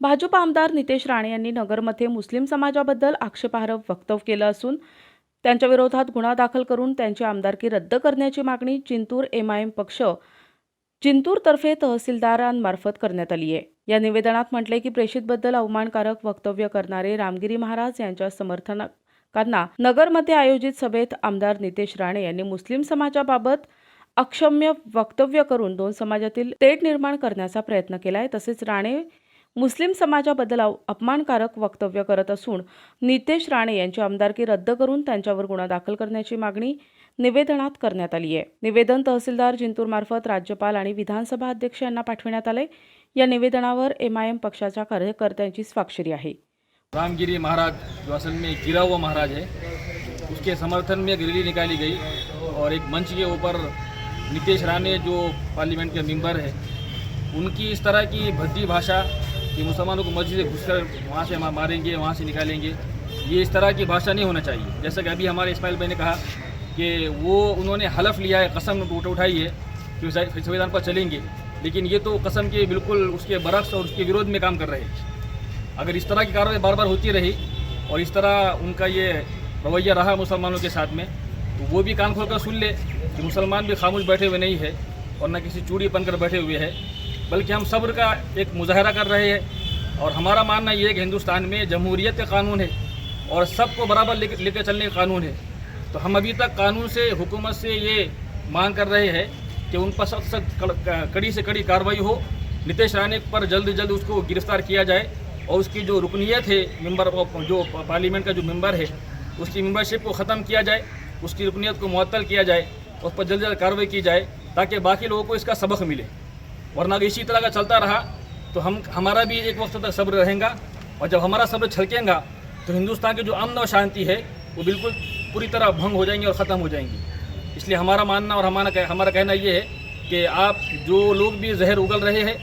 भाजप आमदार नितेश राणे यांनी नगरमध्ये मुस्लिम समाजाबद्दल आक्षेपार्ह वक्तव्य केलं असून त्यांच्या विरोधात गुन्हा दाखल करून त्यांची आमदारकी रद्द करण्याची मागणी जिंतूर एमआयएम पक्ष जिंतूरतर्फे तहसीलदारांमार्फत करण्यात आली आहे। या निवेदनात म्हटले की प्रेषितबद्दल अवमानकारक वक्तव्य करणारे रामगिरी महाराज यांच्या समर्थकांना नगरमध्ये आयोजित सभेत आमदार नितेश राणे यांनी मुस्लिम समाजाबाबत अक्षम्य वक्तव्य करून दोन समाजातील तेढ निर्माण करण्याचा प्रयत्न केला आहे। तसेच राणे मुस्लिम समाजाबद्दल अपमानकारक वक्तव्य करत असून नितेश राणे यांची आमदारकी रद्द करून त्यांच्यावर गुन्हा दाखल करण्याची मागणी निवेदनात करण्यात आली आहे। निवेदन तहसीलदार जिंतूर मार्फत राज्यपाल आणि विधानसभा अध्यक्ष यांना पाठवण्यात आले। या निवेदनावर एमआयएम पक्षाच्या कार्यकर्त्यांची स्वाक्षरी आहे। रामगिरी महाराज जो असल में गिरा हुआ महाराज है, उसके समर्थन में एक रैली निकाली गई और एक मंच के ऊपर नितेश राणे जो पार्लियामेंट के मेंबर है, उनकी इस तरह की भद्दी भाषा कि मुसलमानों को मस्जिद से घुसकर वहाँ से मारेंगे, वहाँ से निकालेंगे, ये इस तरह की भाषा नहीं होना चाहिए। जैसा कि अभी हमारे इस्माइल भाई ने कहा कि उन्होंने हलफ लिया है, कसम उठाई है कि संविधान पर चलेंगे, लेकिन ये तो कसम के बिल्कुल उसके बरक्स और उसके विरोध में काम कर रहे हैं। अगर इस तरह की कार्रवाई बार बार होती रही और इस तरह उनका ये रवैया रहा मुसलमानों के साथ में, तो वो भी कान खोल कर सुन ले कि मुसलमान भी खामोश बैठे हुए नहीं है और न किसी चूड़ी बनकर बैठे हुए हैं, बल्कि हम सब्र का एक मुजाहरा कर रहे हैं। और हमारा मानना ये है कि हिंदुस्तान में जमहूरियत का कानून है और सबको बराबर लेकर चलने का कानून है। तो हम अभी तक कानून से, हुकूमत से ये मांग कर रहे हैं कि उन पर सख्त कड़ी से कड़ी कार्रवाई हो। नितेश राणे पर जल्द जल्द उसको गिरफ्तार किया जाए और उसकी जो रुकनीयत है, मेंबर जो पार्लियामेंट का जो मेंबर है, उसकी मेंबरशिप को ख़त्म किया जाए, उसकी रुकनीयत को मुअत्तल किया जाए, उस पर जल्द जल्द कार्रवाई की जाए ताकि बाकी लोगों को इसका सबक मिले। वरना अगर इसी तरह का चलता रहा तो हमारा भी एक वक्त तक सब्र रहेगा और जब हमारा सब्र छलकेगा तो हिंदुस्तान की जो अमन और शांति है वो बिल्कुल पूरी तरह भंग हो जाएंगी और ख़त्म हो जाएंगी। इसलिए हमारा मानना और हमारा कहना ये है कि आप जो लोग भी जहर उगल रहे हैं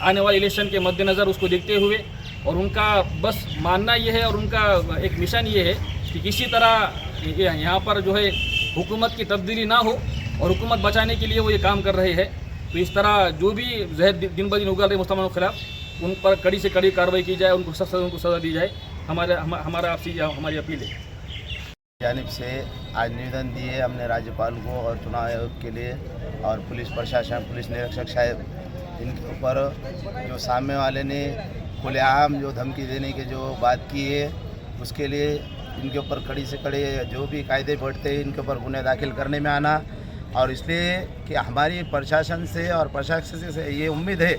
आने वाले इलेक्शन के मद्देनज़र उसको देखते हुए, और उनका बस मानना ये है और उनका एक मिशन ये है कि किसी तरह यहाँ पर जो है हुकूमत की तब्दीली ना हो और हुकूमत बचाने के लिए वो ये काम कर रहे हैं। तो इस तरह जो भी जहर दिन ब दिन उगल रहे मुसलमानों के खिलाफ, उन पर कड़ी से कड़ी कार्रवाई की जाए, उनको सज़ा दी जाए। हमारा आपसे हमारी अपील है। जानिब से आज निवेदन दिए हमने राज्यपाल को और चुनाव आयोग के लिए और पुलिस प्रशासन, पुलिस निरीक्षक साहब, इनके ऊपर जो सामने वाले ने खुलेआम जो धमकी देने की जो बात की है, उसके लिए इनके ऊपर कड़ी से कड़ी जो भी कायदे बढ़ते हैं इनके ऊपर गुन्हे दाखिल करने में आना। और इसलिए कि हमारी प्रशासन से और प्रशासन से ये उम्मीद है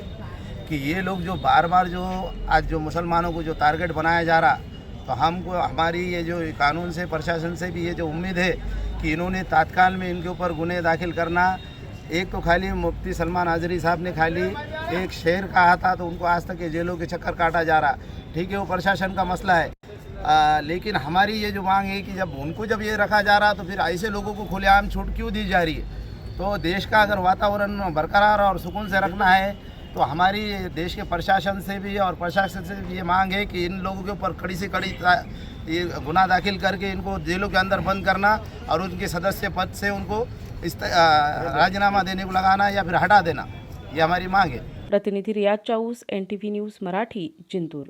कि ये लोग जो बार बार जो आज जो मुसलमानों को जो टारगेट बनाया जा रहा, तो हमको हमारी ये जो कानून से, प्रशासन से भी ये जो उम्मीद है कि इन्होंने तात्काल में इनके ऊपर गुन्हे दाखिल करना। एक तो खाली मुफ्ती सलमान आजरी साहब ने खाली एक शेर कहा था तो उनको आज तक ये जेलों के चक्कर काटा जा रहा। ठीक है, वो प्रशासन का मसला है, लेकिन हमारी ये जो मांग है कि जब ये रखा जा रहा तो फिर ऐसे लोगों को खुलेआम छूट क्यों दी जा रही है। तो देश का अगर वातावरण बरकरार और सुकून से रखना है तो हमारी देश के प्रशासन से भी और प्रशासन से भी ये मांग है कि इन लोगों के ऊपर कड़ी से कड़ी ये गुनाह दाखिल करके इनको जेलों के अंदर बंद करना और उनके सदस्य पद से उनको राजीनामा देने को लगाना या फिर हटा देना, ये हमारी मांग है। प्रतिनिधि रियाज चाऊस, NTV न्यूज़ मराठी, जिंतूर।